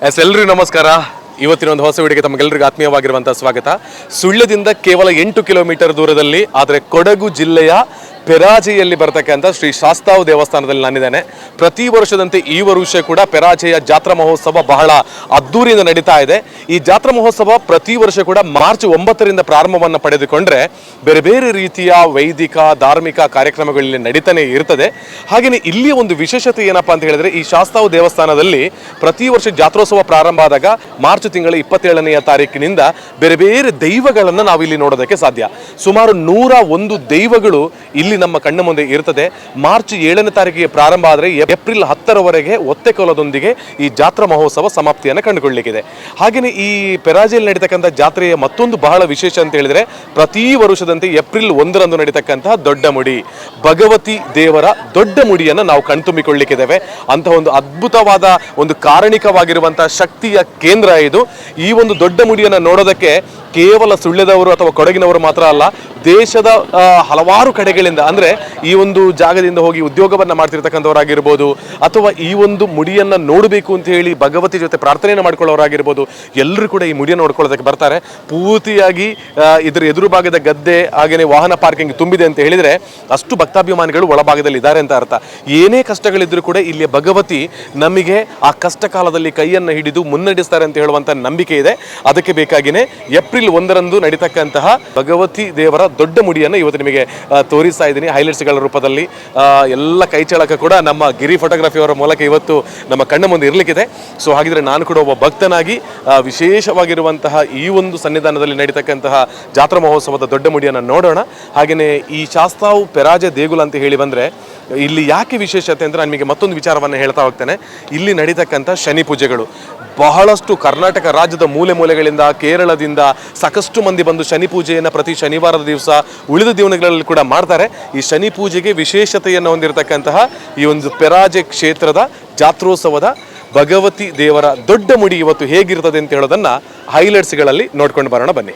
ಎಲ್ರಿಗೂ ನಮಸ್ಕಾರ. ಇವತ್ತಿನ ಒಂದು ಹೊಸ ವಿಡಿಯೋಗೆ ತಮಗೆಲ್ಲರಿಗೂ ಆತ್ಮೀಯವಾಗಿರುವಂತಹ ಸ್ವಾಗತ. ಸುಳ್ಯದಿಂದ ಕೇವಲ 8 ಕಿಲೋಮೀಟರ್ ದೂರದಲ್ಲಿ ಆದರೆ ಕೊಡಗು ಜಿಲ್ಲೆಯ ಪೆರಾಜೆಯಲ್ಲಿ ಬರತಕ್ಕಂಥ ಶ್ರೀ ಶಾಸ್ತಾವ್ ದೇವಸ್ಥಾನದಲ್ಲಿ ನಾನಿದ್ದೇನೆ. ಪ್ರತಿ ವರ್ಷದಂತೆ ಈ ವರ್ಷ ಕೂಡ ಪೆರಾಜೆಯ ಜಾತ್ರಾ ಮಹೋತ್ಸವ ಬಹಳ ಅದ್ದೂರಿಯಿಂದ ನಡೀತಾ ಇದೆ. ಈ ಜಾತ್ರಾ ಮಹೋತ್ಸವ ಪ್ರತಿ ವರ್ಷ ಕೂಡ ಮಾರ್ಚ್ 9ರಿಂದ ಪ್ರಾರಂಭವನ್ನು ಪಡೆದುಕೊಂಡ್ರೆ ಬೇರೆ ಬೇರೆ ರೀತಿಯ ವೈದಿಕ ಧಾರ್ಮಿಕ ಕಾರ್ಯಕ್ರಮಗಳಲ್ಲಿ ನಡೀತಾನೆ ಇರ್ತದೆ. ಹಾಗೆಯೇ ಇಲ್ಲಿಯ ಒಂದು ವಿಶೇಷತೆ ಏನಪ್ಪಾ ಅಂತ ಹೇಳಿದ್ರೆ, ಈ ಶಾಸ್ತಾವ್ ದೇವಸ್ಥಾನದಲ್ಲಿ ಪ್ರತಿ ವರ್ಷ ಜಾತ್ರೋತ್ಸವ ಪ್ರಾರಂಭ ಆದಾಗ ಮಾರ್ಚ್ ತಿಂಗಳ 27ನೇ ತಾರೀಕಿನಿಂದ ಬೇರೆ ಬೇರೆ ದೈವಗಳನ್ನು ನಾವು ಇಲ್ಲಿ ನೋಡೋದಕ್ಕೆ ಸಾಧ್ಯ. ಸುಮಾರು 101 ದೈವಗಳು ಇಲ್ಲಿ ನಮ್ಮ ಕಣ್ಣ ಮುಂದೆ ಇರ್ತದೆ. ಮಾರ್ಚ್ 7ನೇ ತಾರೀಕಿಗೆ ಪ್ರಾರಂಭ ಆದರೆ ಏಪ್ರಿಲ್ 10ರವರೆಗೆ ಒತ್ತೆಕೋಲದೊಂದಿಗೆ ಈ ಜಾತ್ರಾ ಮಹೋತ್ಸವ ಸಮಾಪ್ತಿಯನ್ನು ಕಂಡುಕೊಳ್ಳಲಿಕ್ಕಿದೆ. ಹಾಗೆಯೇ ಈ ಪೆರಾಜೆಯಲ್ಲಿ ನಡೀತಕ್ಕಂಥ ಜಾತ್ರೆಯ ಮತ್ತೊಂದು ಬಹಳ ವಿಶೇಷ ಅಂತ ಹೇಳಿದ್ರೆ, ಪ್ರತಿ ವರ್ಷದಂತೆ ಏಪ್ರಿಲ್ 1ರಂದು ನಡೀತಕ್ಕಂತಹ ದೊಡ್ಡ ಮುಡಿ ಭಗವತಿ ದೇವರ ದೊಡ್ಡ ಮುಡಿಯನ್ನು ನಾವು ಕಣ್ತುಂಬಿಕೊಳ್ಳಲಿಕ್ಕಿದ್ದೇವೆ. ಅಂತಹ ಒಂದು ಅದ್ಭುತವಾದ ಒಂದು ಕಾರಣಿಕವಾಗಿರುವಂತಹ ಶಕ್ತಿಯ ಕೇಂದ್ರ ಇದು. ಈ ಒಂದು ದೊಡ್ಡ ಮುಡಿಯನ್ನು ನೋಡೋದಕ್ಕೆ ಕೇವಲ ಸುಳ್ಯದವರು ಅಥವಾ ಕೊಡಗಿನವರು ಮಾತ್ರ ಅಲ್ಲ, ದೇಶದ ಹಲವಾರು ಕಡೆಗಳಿಂದ, ಅಂದರೆ ಈ ಒಂದು ಜಾಗದಿಂದ ಹೋಗಿ ಉದ್ಯೋಗವನ್ನು ಮಾಡ್ತಿರ್ತಕ್ಕಂಥವರಾಗಿರ್ಬೋದು, ಅಥವಾ ಈ ಒಂದು ಮುಡಿಯನ್ನು ನೋಡಬೇಕು ಅಂತ ಹೇಳಿ ಭಗವತಿ ಜೊತೆ ಪ್ರಾರ್ಥನೆಯನ್ನು ಮಾಡ್ಕೊಳ್ಳೋರಾಗಿರ್ಬೋದು, ಎಲ್ಲರೂ ಕೂಡ ಈ ಮುಡಿಯನ್ನು ನೋಡ್ಕೊಳ್ಳೋದಕ್ಕೆ ಬರ್ತಾರೆ. ಪೂರ್ತಿಯಾಗಿ ಇದರ ಎದುರು ಭಾಗದ ಗದ್ದೆ ಹಾಗೆಯೇ ವಾಹನ ಪಾರ್ಕಿಂಗ್ ತುಂಬಿದೆ ಅಂತ ಹೇಳಿದರೆ ಅಷ್ಟು ಭಕ್ತಾಭಿಮಾನಿಗಳು ಒಳಭಾಗದಲ್ಲಿ ಇದ್ದಾರೆ ಅಂತ ಅರ್ಥ. ಏನೇ ಕಷ್ಟಗಳಿದ್ರೂ ಕೂಡ ಇಲ್ಲಿಯ ಭಗವತಿ ನಮಗೆ ಆ ಕಷ್ಟ ಕಾಲದಲ್ಲಿ ಕೈಯನ್ನು ಹಿಡಿದು ಮುನ್ನಡೆಸ್ತಾರೆ ಅಂತ ಹೇಳುವಂಥ ನಂಬಿಕೆ ಇದೆ. ಅದಕ್ಕೆ ಬೇಕಾಗಿಯೇ ಏಪ್ರಿಲ್ 1ರಂದು ನಡೀತಕ್ಕಂತಹ ಭಗವತಿ ದೇವರ ದೊಡ್ಡ ಮುಡಿಯನ್ನು ಇವತ್ತು ನಿಮಗೆ ತೋರಿಸ್ತಾ ಇದ್ದೀನಿ ಹೈಲೈಟ್ಸ್ಗಳ ರೂಪದಲ್ಲಿ. ಎಲ್ಲ ಕೈಚಳಕ ಕೂಡ ನಮ್ಮ ಗಿರಿ ಫೋಟೋಗ್ರಫಿಯವರ ಮೂಲಕ ಇವತ್ತು ನಮ್ಮ ಕಣ್ಣ ಮುಂದೆ ಇರಲಿಕ್ಕಿದೆ. ಸೊ ಹಾಗಿದ್ರೆ ನಾನು ಕೂಡ ಒಬ್ಬ ಭಕ್ತನಾಗಿ ವಿಶೇಷವಾಗಿರುವಂತಹ ಈ ಒಂದು ಸನ್ನಿಧಾನದಲ್ಲಿ ನಡೀತಕ್ಕಂತಹ ಜಾತ್ರಾ ಮಹೋತ್ಸವದ ದೊಡ್ಡ ಮುಡಿಯನ್ನು ನೋಡೋಣ. ಹಾಗೆಯೇ ಈ ಶಾಸ್ತಾವ್ ಪೆರಾಜೆ ದೇಗುಲ ಅಂತ ಹೇಳಿ ಬಂದರೆ ಇಲ್ಲಿ ಯಾಕೆ ವಿಶೇಷತೆ ಅಂದರೆ, ನಾನು ನಿಮಗೆ ಮತ್ತೊಂದು ವಿಚಾರವನ್ನು ಹೇಳ್ತಾ ಹೋಗ್ತೇನೆ. ಇಲ್ಲಿ ನಡೀತಕ್ಕಂಥ ಶನಿ ಪೂಜೆಗಳು ಬಹಳಷ್ಟು ಕರ್ನಾಟಕ ರಾಜ್ಯದ ಮೂಲೆ ಮೂಲೆಗಳಿಂದ, ಕೇರಳದಿಂದ ಸಾಕಷ್ಟು ಮಂದಿ ಬಂದು ಶನಿ ಪೂಜೆಯನ್ನು ಪ್ರತಿ ಶನಿವಾರದ ದಿವಸ ಉಳಿದ ದಿನಗಳಲ್ಲಿ ಕೂಡ ಮಾಡ್ತಾರೆ. ಈ ಶನಿ ಪೂಜೆಗೆ ವಿಶೇಷತೆಯನ್ನು ಹೊಂದಿರತಕ್ಕಂತಹ ಈ ಒಂದು ಪೆರಾಜೆ ಕ್ಷೇತ್ರದ ಜಾತ್ರೋತ್ಸವದ ಭಗವತಿ ದೇವರ ದೊಡ್ಡ ಮುಡಿ ಇವತ್ತು ಹೇಗಿರ್ತದೆ ಅಂತ ಹೇಳೋದನ್ನು ಹೈಲೈಟ್ಸ್ಗಳಲ್ಲಿ ನೋಡ್ಕೊಂಡು ಬರೋಣ ಬನ್ನಿ.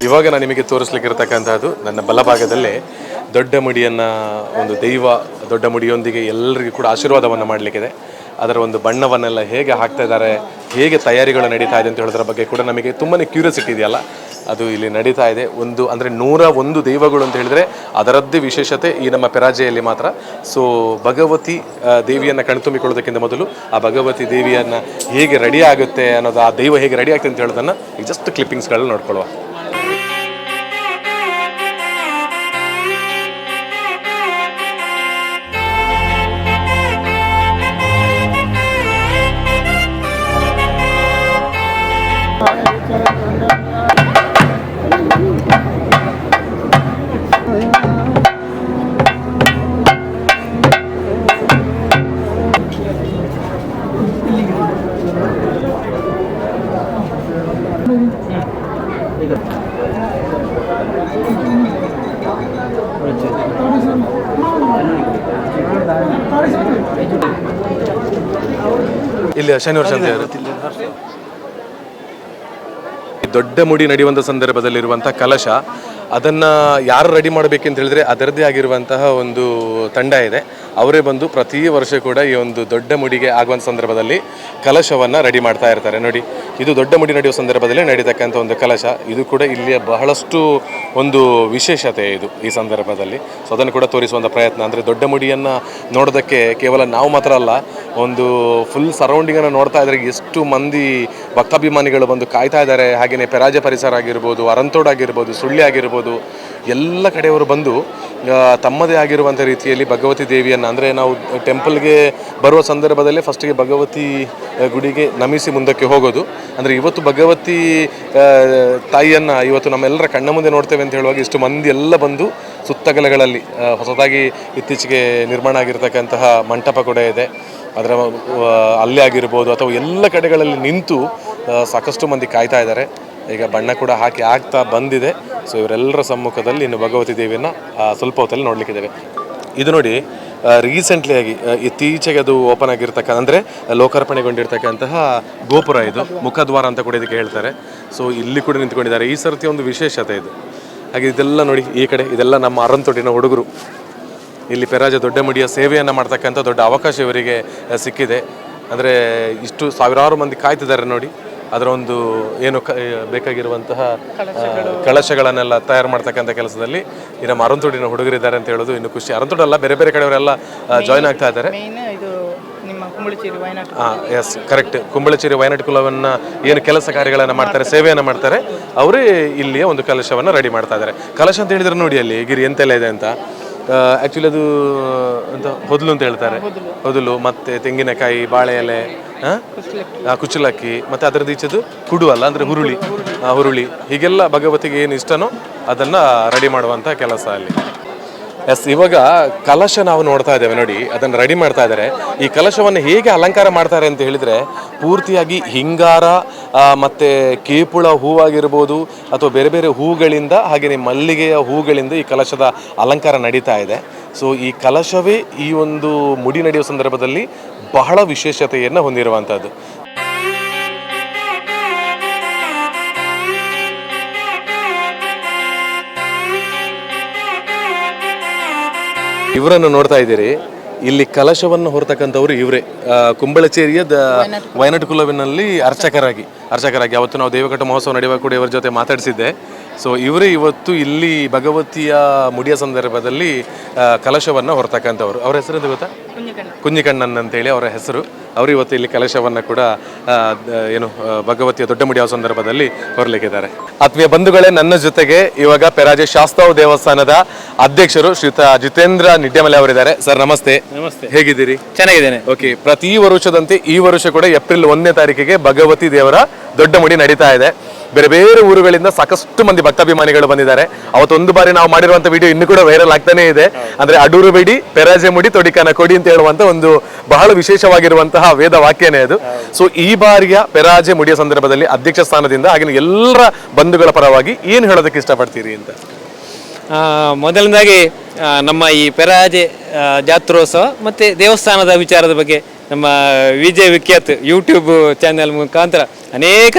ಇವಾಗ ನಾನು ನಿಮಗೆ ತೋರಿಸ್ಲಿಕ್ಕಿರ್ತಕ್ಕಂಥದ್ದು ನನ್ನ ಬಲಭಾಗದಲ್ಲೇ ದೊಡ್ಡ ಮುಡಿಯನ್ನು, ಒಂದು ದೈವ ದೊಡ್ಡ ಮುಡಿಯೊಂದಿಗೆ ಎಲ್ಲರಿಗೂ ಕೂಡ ಆಶೀರ್ವಾದವನ್ನು ಮಾಡಲಿಕ್ಕಿದೆ. ಅದರ ಒಂದು ಬಣ್ಣವನ್ನೆಲ್ಲ ಹೇಗೆ ಹಾಕ್ತಾ ಇದ್ದಾರೆ, ಹೇಗೆ ತಯಾರಿಗಳು ನಡೀತಾ ಇದೆ ಅಂತ ಹೇಳೋದ್ರ ಬಗ್ಗೆ ಕೂಡ ನಮಗೆ ತುಂಬಾ ಕ್ಯೂರಿಯಾಸಿಟಿ ಇದೆಯಲ್ಲ, ಅದು ಇಲ್ಲಿ ನಡೀತಾ ಇದೆ. ಅಂದರೆ 101 ದೈವಗಳು ಅಂತ ಹೇಳಿದರೆ ಅದರದ್ದೇ ವಿಶೇಷತೆ ಈ ನಮ್ಮ ಪೆರಾಜೆಯಲ್ಲಿ ಮಾತ್ರ. ಸೊ ಭಗವತಿ ದೇವಿಯನ್ನು ಕಣ್ತುಂಬಿಕೊಳ್ಳೋದಕ್ಕಿಂತ ಮೊದಲು ಆ ಭಗವತಿ ದೇವಿಯನ್ನು ಹೇಗೆ ರೆಡಿ ಆಗುತ್ತೆ ಅನ್ನೋದು, ಆ ದೈವ ಹೇಗೆ ರೆಡಿ ಆಗುತ್ತೆ ಅಂತ ಹೇಳೋದನ್ನು ಈ ಜಸ್ಟ್ ಕ್ಲಿಪ್ಪಿಂಗ್ಸ್ಗಳನ್ನ ನೋಡ್ಕೊಳ್ಳುವ. ಇಲ್ಲಿ ಶನಿವಾರ ಸಂತೆ ದೊಡ್ಡ ಮುಡಿ ನಡೆಯುವಂಥ ಸಂದರ್ಭದಲ್ಲಿರುವಂಥ ಕಲಶ, ಅದನ್ನು ಯಾರು ರೆಡಿ ಮಾಡಬೇಕಂತ ಹೇಳಿದ್ರೆ ಅದರದ್ದೇ ಆಗಿರುವಂತಹ ಒಂದು ತಂಡ ಇದೆ. ಅವರೇ ಬಂದು ಪ್ರತಿ ವರ್ಷ ಕೂಡ ಈ ಒಂದು ದೊಡ್ಡ ಮುಡಿಗೆ ಆಗುವಂಥ ಸಂದರ್ಭದಲ್ಲಿ ಕಲಶವನ್ನು ರೆಡಿ ಮಾಡ್ತಾ ಇರ್ತಾರೆ. ನೋಡಿ, ಇದು ದೊಡ್ಡ ಮುಡಿ ನಡೆಯುವ ಸಂದರ್ಭದಲ್ಲಿ ನಡೀತಕ್ಕಂಥ ಒಂದು ಕಲಶ. ಇದು ಕೂಡ ಇಲ್ಲಿಯ ಬಹಳಷ್ಟು ಒಂದು ವಿಶೇಷತೆ ಇದು ಈ ಸಂದರ್ಭದಲ್ಲಿ. ಸೊ ಅದನ್ನು ಕೂಡ ತೋರಿಸುವಂಥ ಪ್ರಯತ್ನ. ಅಂದರೆ ದೊಡ್ಡ ಮುಡಿಯನ್ನು ನೋಡೋದಕ್ಕೆ ಕೇವಲ ನಾವು ಮಾತ್ರ ಅಲ್ಲ, ಒಂದು ಫುಲ್ ಸರೌಂಡಿಂಗನ್ನು ನೋಡ್ತಾ ಇದ್ರೆ ಎಷ್ಟು ಮಂದಿ ಭಕ್ತಾಭಿಮಾನಿಗಳು ಬಂದು ಕಾಯ್ತಾ ಇದ್ದಾರೆ. ಹಾಗೆಯೇ ಪೆರಾಜೆ ಪರಿಸರ ಆಗಿರ್ಬೋದು, ಅರಂತೋಡ್ ಆಗಿರ್ಬೋದು, ಸುಳ್ಯ ಆಗಿರ್ಬೋದು, ಎಲ್ಲ ಕಡೆಯವರು ಬಂದು ತಮ್ಮದೇ ಆಗಿರುವಂಥ ರೀತಿಯಲ್ಲಿ ಭಗವತಿ ದೇವಿಯನ್ನು, ಅಂದರೆ ನಾವು ಟೆಂಪಲ್ಗೆ ಬರುವ ಸಂದರ್ಭದಲ್ಲೇ ಫಸ್ಟಿಗೆ ಭಗವತಿ ಗುಡಿಗೆ ನಮಿಸಿ ಮುಂದಕ್ಕೆ ಹೋಗೋದು. ಅಂದರೆ ಇವತ್ತು ಭಗವತಿ ತಾಯಿಯನ್ನು ಇವತ್ತು ನಮ್ಮೆಲ್ಲರ ಕಣ್ಣ ಮುಂದೆ ನೋಡ್ತೇವೆ ಅಂತ ಹೇಳುವಾಗ ಇಷ್ಟು ಮಂದಿ ಎಲ್ಲ ಬಂದು ಸುತ್ತಗಲಗಳಲ್ಲಿ ಹೊಸದಾಗಿ ಇತ್ತೀಚೆಗೆ ನಿರ್ಮಾಣ ಆಗಿರ್ತಕ್ಕಂತಹ ಮಂಟಪ ಕೂಡ ಇದೆ. ಅದರ ಅಲ್ಲೇ ಆಗಿರ್ಬೋದು ಅಥವಾ ಎಲ್ಲ ಕಡೆಗಳಲ್ಲಿ ನಿಂತು ಸಾಕಷ್ಟು ಮಂದಿ ಕಾಯ್ತಾ ಇದ್ದಾರೆ. ಈಗ ಬಣ್ಣ ಕೂಡ ಹಾಕಿ ಆಗ್ತಾ ಬಂದಿದೆ. ಸೊ ಇವರೆಲ್ಲರ ಸಮ್ಮುಖದಲ್ಲಿ ಇನ್ನು ಭಗವತಿ ದೇವಿಯನ್ನು ಸ್ವಲ್ಪ ಹೊತ್ತಲ್ಲಿ ನೋಡಲಿಕ್ಕಿದ್ದೇವೆ. ಇದು ನೋಡಿ ರೀಸೆಂಟ್ಲಿ ಆಗಿ ಇತ್ತೀಚೆಗೆ ಅದು ಓಪನ್ ಆಗಿರ್ತಕ್ಕ ಅಂದರೆ ಲೋಕಾರ್ಪಣೆಗೊಂಡಿರ್ತಕ್ಕಂತಹ ಗೋಪುರ, ಇದು ಮುಖದ್ವಾರ ಅಂತ ಕೂಡ ಇದಕ್ಕೆ ಹೇಳ್ತಾರೆ. ಸೊ ಇಲ್ಲಿ ಕೂಡ ನಿಂತ್ಕೊಂಡಿದ್ದಾರೆ. ಈ ಸರ್ತಿ ಒಂದು ವಿಶೇಷತೆ ಇದು. ಹಾಗೆ ಇದೆಲ್ಲ ನೋಡಿ ಈ ಕಡೆ ಇದೆಲ್ಲ ನಮ್ಮ ಅರಂತೋಟಿನ ಹುಡುಗರು ಇಲ್ಲಿ ಪೆರಾಜೆ ದೊಡ್ಡ ಮುಡಿಯ ಸೇವೆಯನ್ನು ಮಾಡ್ತಕ್ಕಂಥ ದೊಡ್ಡ ಅವಕಾಶ ಇವರಿಗೆ ಸಿಕ್ಕಿದೆ. ಅಂದರೆ ಇಷ್ಟು ಸಾವಿರಾರು ಮಂದಿ ಕಾಯ್ತಿದ್ದಾರೆ ನೋಡಿ. ಅದರ ಒಂದು ಏನು ಬೇಕಾಗಿರುವಂತಹ ಕಳಶಗಳನ್ನೆಲ್ಲ ತಯಾರು ಮಾಡ್ತಕ್ಕಂಥ ಕೆಲಸದಲ್ಲಿ ಈ ನಮ್ಮ ಅರಂತೋಡಿನ ಹುಡುಗರಿದ್ದಾರೆ ಅಂತ ಹೇಳೋದು ಇನ್ನು ಖುಷಿ. ಅರಂತೋಡಲ್ಲ, ಬೇರೆ ಬೇರೆ ಕಡೆಯವರೆಲ್ಲ ಜಾಯ್ನ್ ಆಗ್ತಾ ಇದ್ದಾರೆ. Yes correct. ಕುಂಬಳಚೇರಿ ವಯನಾಡ್ ಕುಲವನ್ನು ಏನು ಕೆಲಸ ಕಾರ್ಯಗಳನ್ನು ಮಾಡ್ತಾರೆ, ಸೇವೆಯನ್ನು ಮಾಡ್ತಾರೆ, ಅವರೇ ಇಲ್ಲಿಯ ಒಂದು ಕಲಶವನ್ನು ರೆಡಿ ಮಾಡ್ತಾ ಇದ್ದಾರೆ. ಕಲಶ ಅಂತ ಹೇಳಿದ್ರೆ ನೋಡಿ ಅಲ್ಲಿ ಗಿರಿ ಎಂತೆಲ್ಲ ಇದೆ ಅಂತ. ಆ್ಯಕ್ಚುಲಿ ಅದು ಅಂತ ಹೊದಲು ಅಂತ ಹೇಳ್ತಾರೆ. ಹೊದಲು ಮತ್ತು ತೆಂಗಿನಕಾಯಿ, ಬಾಳೆ ಎಲೆ, ಕುಚ್ಚಲಕ್ಕಿ, ಮತ್ತು ಅದರದ್ದು ಈಚೆದು ಕುಡು ಅಲ್ಲ ಅಂದರೆ ಹುರುಳಿ ಹೀಗೆಲ್ಲ ಭಗವತಿಗೆ ಏನು ಇಷ್ಟನೋ ಅದನ್ನು ರೆಡಿ ಮಾಡುವಂಥ ಕೆಲಸ ಅಲ್ಲಿ. ಎಸ್, ಇವಾಗ ಕಲಶ ನಾವು ನೋಡ್ತಾ ಇದ್ದೇವೆ ನೋಡಿ, ಅದನ್ನು ರೆಡಿ ಮಾಡ್ತಾ ಇದ್ದಾರೆ. ಈ ಕಲಶವನ್ನು ಹೇಗೆ ಅಲಂಕಾರ ಮಾಡ್ತಾರೆ ಅಂತ ಹೇಳಿದರೆ ಪೂರ್ತಿಯಾಗಿ ಹಿಂಗಾರ ಮತ್ತು ಕೇಪುಳ ಹೂವಾಗಿರ್ಬೋದು ಅಥವಾ ಬೇರೆ ಬೇರೆ ಹೂಗಳಿಂದ, ಹಾಗೆಯೇ ಮಲ್ಲಿಗೆಯ ಹೂಗಳಿಂದ ಈ ಕಲಶದ ಅಲಂಕಾರ ನಡೀತಾ ಇದೆ. ಸೊ ಈ ಕಲಶವೇ ಈ ಒಂದು ಮುಡಿ ನಡೆಯುವ ಸಂದರ್ಭದಲ್ಲಿ ಬಹಳ ವಿಶೇಷತೆಯನ್ನು ಹೊಂದಿರುವಂಥದ್ದು. ಇವರನ್ನು ನೋಡ್ತಾ ಇದ್ದೀರಿ. ಇಲ್ಲಿ ಕಲಶವನ್ನು ಹೊರತಕ್ಕಂಥವ್ರು ಇವರೇ, ಕುಂಬಳಚೇರಿಯ ವಯನಾಡ್ ಕುಲವಿನಲ್ಲಿ ಅರ್ಚಕರಾಗಿ ಅವತ್ತು ನಾವು ದೇವಘಟ್ಟ ಮಹೋತ್ಸವ ನಡೆಯುವಾಗ ಕೂಡ ಇವರ ಜೊತೆ ಮಾತಾಡಿಸಿದ್ದೆ. ಸೊ ಇವರೇ ಇವತ್ತು ಇಲ್ಲಿ ಭಗವತಿಯ ಮುಡಿಯ ಸಂದರ್ಭದಲ್ಲಿ ಕಲಶವನ್ನು ಹೊರತಕ್ಕಂಥವ್ರು. ಅವರ ಹೆಸರು ಗೊತ್ತಾ? ಕುಂಜಿಕಣ್ಣನ್ ಅಂತೇಳಿ ಅವರ ಹೆಸರು. ಅವರು ಇವತ್ತು ಇಲ್ಲಿ ಕಲಶವನ್ನು ಕೂಡ ಏನು ಭಗವತಿಯ ದೊಡ್ಡ ಮುಡಿಯ ಸಂದರ್ಭದಲ್ಲಿ ಹೊರಲಿಕ್ಕಿದ್ದಾರೆ. ಆತ್ಮೀಯ ಬಂಧುಗಳೇ, ನನ್ನ ಜೊತೆಗೆ ಇವಾಗ ಪೆರಾಜೆ ಶಾಸ್ತಾವ್ ದೇವಸ್ಥಾನದ ಅಧ್ಯಕ್ಷರು ಶ್ರೀಯುತ ಜಿತೇಂದ್ರ ನಿಡ್ಡೆಮಲೆ ಅವರಿದ್ದಾರೆ. ಸರ್ ನಮಸ್ತೆ. ನಮಸ್ತೆ. ಹೇಗಿದ್ದೀರಿ? ಚೆನ್ನಾಗಿದ್ದೇನೆ. ಓಕೆ, ಪ್ರತಿ ವರ್ಷದಂತೆ ಈ ವರ್ಷ ಕೂಡ ಏಪ್ರಿಲ್ 1ನೇ ತಾರೀಕಿಗೆ ಭಗವತಿ ದೇವರ ದೊಡ್ಡ ಮುಡಿ ನಡೀತಾ ಇದೆ. ಬೇರೆ ಬೇರೆ ಊರುಗಳಿಂದ ಸಾಕಷ್ಟು ಮಂದಿ ಭಕ್ತಾಭಿಮಾನಿಗಳು ಬಂದಿದ್ದಾರೆ. ಅವತ್ತೊಂದು ಬಾರಿ ನಾವು ಮಾಡಿರುವಂತ ವಿಡಿಯೋ ಇನ್ನೂ ಕೂಡ ವೈರಲ್ ಆಗ್ತಾನೆ ಇದೆ. ಅಂದ್ರೆ ಅಡೂರು ಬೇಡಿ ಪೆರಾಜೆ ಮುಡಿ ತೊಡಿಕನ ಕೊಡಿ ಅಂತ ಹೇಳುವಂತ ಒಂದು ಬಹಳ ವಿಶೇಷವಾಗಿರುವಂತಹ ವೇದ ವಾಕ್ಯನೇ ಅದು. ಸೊ ಈ ಬಾರಿಯ ಪೆರಾಜೆ ಮುಡಿಯ ಸಂದರ್ಭದಲ್ಲಿ ಅಧ್ಯಕ್ಷ ಸ್ಥಾನದಿಂದ ಆಗಿನ ಎಲ್ಲರ ಬಂಧುಗಳ ಪರವಾಗಿ ಏನು ಹೇಳೋದಕ್ಕೆ ಇಷ್ಟಪಡ್ತೀರಿ ಅಂತ? ಮೊದಲನೇದಾಗಿ ನಮ್ಮ ಈ ಪೆರಾಜೆ ಜಾತ್ರೋತ್ಸವ ಮತ್ತು ದೇವಸ್ಥಾನದ ವಿಚಾರದ ಬಗ್ಗೆ ನಮ್ಮ ವಿಜಯ್ ವಿಖ್ಯಾತ್ ಯೂಟ್ಯೂಬ್ ಚಾನೆಲ್ ಮುಖಾಂತರ ಅನೇಕ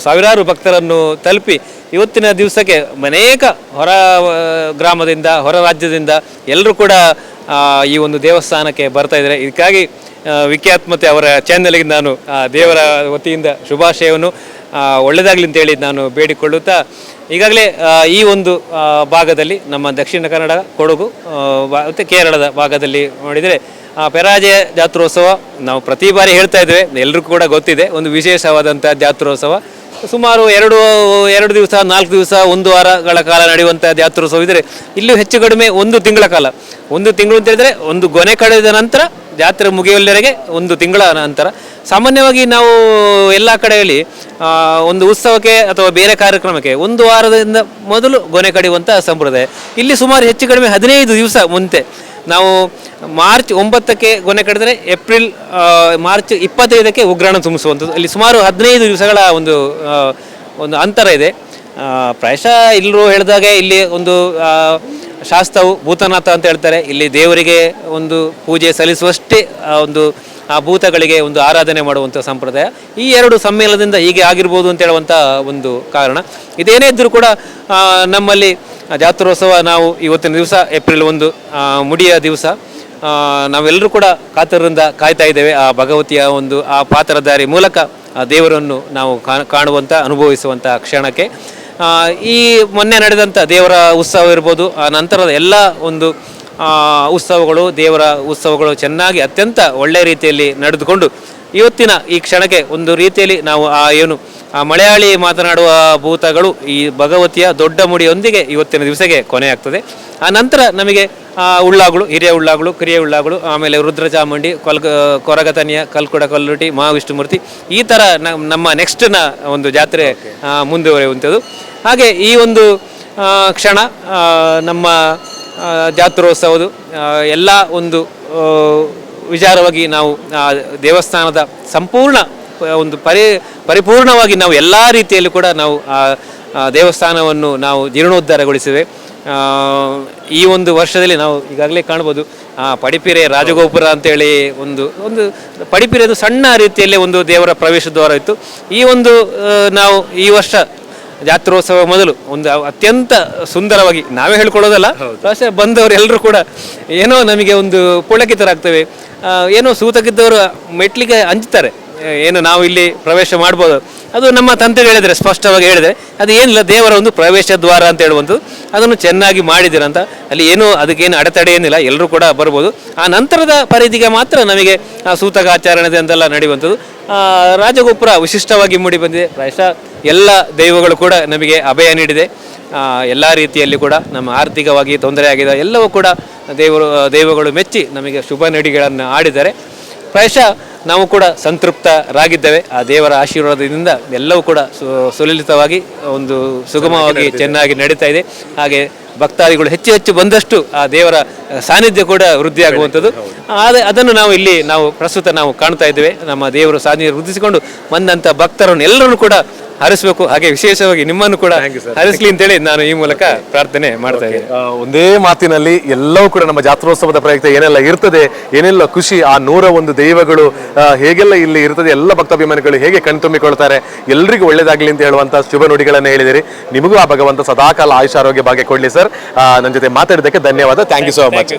ಸಾವಿರಾರು ಭಕ್ತರನ್ನು ತಲುಪಿ ಇವತ್ತಿನ ದಿವಸಕ್ಕೆ ಅನೇಕ ಹೊರ ಗ್ರಾಮದಿಂದ, ಹೊರ ರಾಜ್ಯದಿಂದ ಎಲ್ಲರೂ ಕೂಡ ಈ ಒಂದು ದೇವಸ್ಥಾನಕ್ಕೆ ಬರ್ತಾ ಇದ್ದಾರೆ. ಇದಕ್ಕಾಗಿ ವಿಖ್ಯಾತ್ ಮತ್ತು ಅವರ ಚಾನೆಲ್ಗೆ ನಾನು ದೇವರ ವತಿಯಿಂದ ಶುಭಾಶಯವನ್ನು ಒಳ್ಳೆಯದಾಗಲಿ ಅಂತೇಳಿ ನಾನು ಬೇಡಿಕೊಳ್ಳುತ್ತಾ, ಈಗಾಗಲೇ ಈ ಒಂದು ಭಾಗದಲ್ಲಿ ನಮ್ಮ ದಕ್ಷಿಣ ಕನ್ನಡ, ಕೊಡಗು ಮತ್ತು ಕೇರಳದ ಭಾಗದಲ್ಲಿ ನೋಡಿದರೆ ಪೆರಾಜೆ ಜಾತ್ರೋತ್ಸವ ನಾವು ಪ್ರತಿ ಬಾರಿ ಹೇಳ್ತಾ ಇದ್ದೇವೆ, ಎಲ್ರಿಗೂ ಕೂಡ ಗೊತ್ತಿದೆ, ಒಂದು ವಿಶೇಷವಾದಂಥ ಜಾತ್ರೋತ್ಸವ. ಸುಮಾರು ಎರಡು ದಿವಸ, 4 ದಿವಸ, 1 ವಾರಗಳ ಕಾಲ ನಡೆಯುವಂಥ ಜಾತ್ರೋತ್ಸವ ಇದ್ದರೆ ಇಲ್ಲೂ ಹೆಚ್ಚು ಕಡಿಮೆ 1 ತಿಂಗಳ ಕಾಲ. 1 ತಿಂಗಳು ಅಂತ ಹೇಳಿದರೆ ಒಂದು ಗೊನೆ ಕಳೆದ ನಂತರ ಜಾತ್ರೆ ಮುಗಿಯುವವರೆಗೆ 1 ತಿಂಗಳ ನಂತರ. ಸಾಮಾನ್ಯವಾಗಿ ನಾವು ಎಲ್ಲ ಕಡೆಯಲ್ಲಿ ಒಂದು ಉತ್ಸವಕ್ಕೆ ಅಥವಾ ಬೇರೆ ಕಾರ್ಯಕ್ರಮಕ್ಕೆ 1 ವಾರದಿಂದ ಮೊದಲು ಗೊನೆ ಕಡಿಯುವಂಥ ಸಂಪ್ರದಾಯ. ಇಲ್ಲಿ ಸುಮಾರು ಹೆಚ್ಚು ಕಡಿಮೆ 15 ದಿವಸ ಮುಂಚೆ ನಾವು ಮಾರ್ಚ್ 9ಕ್ಕೆ ಗೊನೆ ಕಡಿದರೆ ಮಾರ್ಚ್ 25ಕ್ಕೆ ಉಗ್ರಾಣ ತುಂಬಿಸುವಂಥದ್ದು. ಇಲ್ಲಿ ಸುಮಾರು 15 ದಿವಸಗಳ ಒಂದು ಅಂತರ ಇದೆ. ಪ್ರಾಯಶಃ ಎಲ್ಲರೂ ಹೇಳಿದಾಗೆ ಇಲ್ಲಿ ಒಂದು ಶಾಸ್ತ್ರವು ಭೂತನಾಥ ಅಂತ ಹೇಳ್ತಾರೆ. ಇಲ್ಲಿ ದೇವರಿಗೆ ಒಂದು ಪೂಜೆ ಸಲ್ಲಿಸುವಷ್ಟೇ ಒಂದು ಆ ಭೂತಗಳಿಗೆ ಒಂದು ಆರಾಧನೆ ಮಾಡುವಂಥ ಸಂಪ್ರದಾಯ. ಈ 2 ಸಮ್ಮೇಳನದಿಂದ ಹೀಗೆ ಆಗಿರ್ಬೋದು ಅಂತ ಹೇಳುವಂಥ ಒಂದು ಕಾರಣ. ಇದೇನೇ ಇದ್ದರೂ ಕೂಡ ನಮ್ಮಲ್ಲಿ ಜಾತ್ರೋತ್ಸವ ನಾವು ಇವತ್ತಿನ ದಿವಸ ಏಪ್ರಿಲ್ 1 ಮುಡಿಯ ದಿವಸ ನಾವೆಲ್ಲರೂ ಕೂಡ ಕಾತರದಿಂದ ಕಾಯ್ತಾ ಇದ್ದೇವೆ. ಆ ಭಗವತಿಯ ಒಂದು ಆ ಪಾತ್ರಧಾರಿ ಮೂಲಕ ಆ ದೇವರನ್ನು ನಾವು ಕಾಣುವಂಥ, ಅನುಭವಿಸುವಂಥ ಕ್ಷಣಕ್ಕೆ ಈ ಮೊನ್ನೆ ನಡೆದಂಥ ದೇವರ ಉತ್ಸವ ಇರ್ಬೋದು, ಆ ನಂತರದ ಎಲ್ಲ ಒಂದು ಉತ್ಸವಗಳು, ದೇವರ ಉತ್ಸವಗಳು ಚೆನ್ನಾಗಿ ಅತ್ಯಂತ ಒಳ್ಳೆಯ ರೀತಿಯಲ್ಲಿ ನಡೆದುಕೊಂಡು ಇವತ್ತಿನ ಈ ಕ್ಷಣಕ್ಕೆ ಒಂದು ರೀತಿಯಲ್ಲಿ ನಾವು ಆ ಮಲಯಾಳಿ ಮಾತನಾಡುವ ಭೂತಗಳು ಈ ಭಗವತಿಯ ದೊಡ್ಡ ಮುಡಿಯೊಂದಿಗೆ ಇವತ್ತಿನ ದಿವಸಕ್ಕೆ ಕೊನೆಯಾಗ್ತದೆ. ಆ ನಂತರ ನಮಗೆ ಉಳ್ಳಾಗಳು, ಹಿರಿಯ ಉಳ್ಳಾಗಳು, ಕಿರಿಯ ಉಳ್ಳಾಗಳು, ಆಮೇಲೆ ರುದ್ರಚಾಮುಂಡಿ, ಕೊರಗತನಿಯ, ಕಲ್ಕುಡ ಕಲ್ಲುಟಿ, ಮಹಾವಿಷ್ಣುಮೂರ್ತಿ, ಈ ಥರ ನಮ್ಮ ನೆಕ್ಸ್ಟ್ನ ಒಂದು ಜಾತ್ರೆ ಮುಂದುವರಿಯುವಂಥದ್ದು. ಹಾಗೆ ಈ ಒಂದು ಕ್ಷಣ ನಮ್ಮ ಜಾತ್ರೋತ್ಸವದು ಎಲ್ಲ ಒಂದು ವಿಚಾರವಾಗಿ ನಾವು ದೇವಸ್ಥಾನದ ಸಂಪೂರ್ಣ ಒಂದು ಪರಿಪೂರ್ಣವಾಗಿ ನಾವು ಎಲ್ಲ ರೀತಿಯಲ್ಲಿ ಕೂಡ ನಾವು ಆ ದೇವಸ್ಥಾನವನ್ನು ನಾವು ಜೀರ್ಣೋದ್ಧಾರಗೊಳಿಸಿವೆ. ಈ ಒಂದು ವರ್ಷದಲ್ಲಿ ನಾವು ಈಗಾಗಲೇ ಕಾಣ್ಬೋದು ಪಡಿಪಿರೆ ರಾಜಗೋಪುರ ಅಂತೇಳಿ ಒಂದು ಒಂದು ಪಡಿಪಿರೆದು ಸಣ್ಣ ರೀತಿಯಲ್ಲಿ ಒಂದು ದೇವರ ಪ್ರವೇಶ ದ್ವಾರ ಇತ್ತು. ಈ ಒಂದು ನಾವು ಈ ವರ್ಷ ಜಾತ್ರೋತ್ಸವ ಮೊದಲು ಒಂದು ಅತ್ಯಂತ ಸುಂದರವಾಗಿ ನಾವೇ ಹೇಳ್ಕೊಳ್ಳೋದಲ್ಲ, ಪ್ರಾಯಶಃ ಬಂದವರು ಎಲ್ಲರೂ ಕೂಡ ಏನೋ ನಮಗೆ ಒಂದು ಪುಳಕಿತರಾಗ್ತೇವೆ. ಏನೋ ಸೂತಕ್ಕಿದ್ದವರು ಮೆಟ್ಲಿಗೆ ಅಂಜುತ್ತಾರೆ, ಏನು ನಾವು ಇಲ್ಲಿ ಪ್ರವೇಶ ಮಾಡ್ಬೋದು. ಅದು ನಮ್ಮ ತಂತ್ರಿಗಳು ಹೇಳಿದರೆ, ಸ್ಪಷ್ಟವಾಗಿ ಹೇಳಿದರೆ ಅದು ಏನಿಲ್ಲ, ದೇವರ ಒಂದು ಪ್ರವೇಶ ದ್ವಾರ ಅಂತ ಹೇಳುವಂಥದ್ದು. ಅದನ್ನು ಚೆನ್ನಾಗಿ ಮಾಡಿದ್ದೀರಂತ, ಅಲ್ಲಿ ಏನೂ ಅದಕ್ಕೇನು ಅಡೆತಡೆ ಏನಿಲ್ಲ, ಎಲ್ಲರೂ ಕೂಡ ಬರ್ಬೋದು. ಆ ನಂತರದ ಪರಿಧಿಗೆ ಮಾತ್ರ ನಮಗೆ ಸೂತಕಾಚರಣೆ ಅಂತೆಲ್ಲ ನಡೆಯುವಂಥದ್ದು. ರಾಜಗೋಪುರ ವಿಶಿಷ್ಟವಾಗಿ ಮೂಡಿ ಬಂದಿದೆ. ಪ್ರಾಯಶಃ ಎಲ್ಲ ದೈವಗಳು ಕೂಡ ನಮಗೆ ಅಭಯ ನೀಡಿದೆ. ಎಲ್ಲ ರೀತಿಯಲ್ಲಿ ಕೂಡ ನಮ್ಮ ಆರ್ಥಿಕವಾಗಿ ತೊಂದರೆ ಆಗಿದೆ ಎಲ್ಲವೂ ಕೂಡ ದೈವಗಳು ಮೆಚ್ಚಿ ನಮಗೆ ಶುಭ ನುಡಿಗಳನ್ನು ಆಡಿದ್ದಾರೆ. ಪ್ರಾಯಶಃ ನಾವು ಕೂಡ ಸಂತೃಪ್ತರಾಗಿದ್ದೇವೆ. ಆ ದೇವರ ಆಶೀರ್ವಾದದಿಂದ ಎಲ್ಲವೂ ಕೂಡ ಸುಲಲಿತವಾಗಿ ಒಂದು ಸುಗಮವಾಗಿ ಚೆನ್ನಾಗಿ ನಡೀತಾ ಇದೆ. ಹಾಗೆ ಭಕ್ತಾದಿಗಳು ಹೆಚ್ಚು ಹೆಚ್ಚು ಬಂದಷ್ಟು ಆ ದೇವರ ಸಾನ್ನಿಧ್ಯ ಕೂಡ ವೃದ್ಧಿಯಾಗುವಂಥದ್ದು. ಅದನ್ನು ನಾವು ಇಲ್ಲಿ ಪ್ರಸ್ತುತ ನಾವು ಕಾಣ್ತಾ ಇದ್ದೇವೆ. ನಮ್ಮ ದೇವರು ಸಾನ್ನಿಧ್ಯ ವೃದ್ಧಿಸಿಕೊಂಡು ಬಂದಂಥ ಭಕ್ತರನ್ನು ಎಲ್ಲರನ್ನು ಕೂಡ ಹರಿಸಬೇಕು. ಹಾಗೆ ವಿಶೇಷವಾಗಿ ನಿಮ್ಮನ್ನು ಕೂಡ ಹರಿಸಲಿ ಅಂತೇಳಿ ನಾನು ಈ ಮೂಲಕ ಪ್ರಾರ್ಥನೆ ಮಾಡ್ತಾ ಇದ್ದೇನೆ. ಒಂದೇ ಮಾತಿನಲ್ಲಿ ಎಲ್ಲವೂ ಕೂಡ ನಮ್ಮ ಜಾತ್ರೋತ್ಸವದ ಪ್ರಯುಕ್ತ ಏನೆಲ್ಲ ಇರ್ತದೆ, ಏನೆಲ್ಲ ಖುಷಿ, ಆ 101 ದೈವಗಳು ಹೇಗೆಲ್ಲ ಇಲ್ಲಿ ಇರ್ತದೆ, ಎಲ್ಲ ಭಕ್ತಾಭಿಮಾನಿಗಳು ಹೇಗೆ ಕಣ್ತುಂಬಿಕೊಳ್ತಾರೆ, ಎಲ್ರಿಗೂ ಒಳ್ಳೇದಾಗ್ಲಿ ಅಂತ ಹೇಳುವಂತ ಶುಭ ನುಡಿಗಳನ್ನು ಹೇಳಿದಿರಿ. ನಿಮಗೂ ಆ ಭಗವಂತ ಸದಾಕಾಲ ಆಯುಷ ಆರೋಗ್ಯ ಭಾಗ್ಯ ಕೊಡ್ಲಿ ಸರ್. ನನ್ನ ಜೊತೆ ಮಾತಾಡಿದ್ದಕ್ಕೆ ಧನ್ಯವಾದ. Thank you so much.